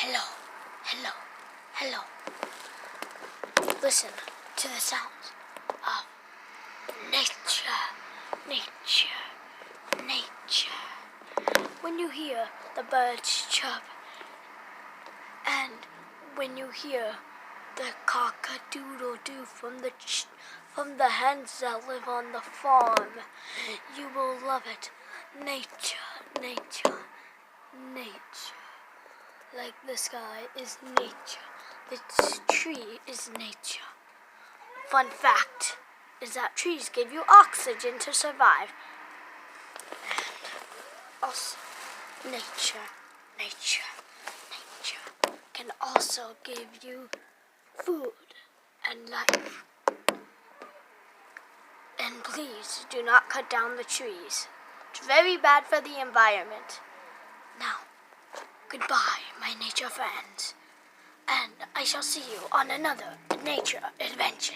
Hello, hello, hello. Listen to the sounds of nature, nature, nature. When you hear the birds chirp, and when you hear the cock-a-doodle-doo from the hens that live on the farm, you will love it. Nature, nature, nature. Like the sky is nature. This tree is nature. Fun fact is that trees give you oxygen to survive. And also, nature can also give you food and life. And please do not cut down the trees. It's very bad for the environment. Now, goodbye, my nature friends. And I shall see you on another nature adventure.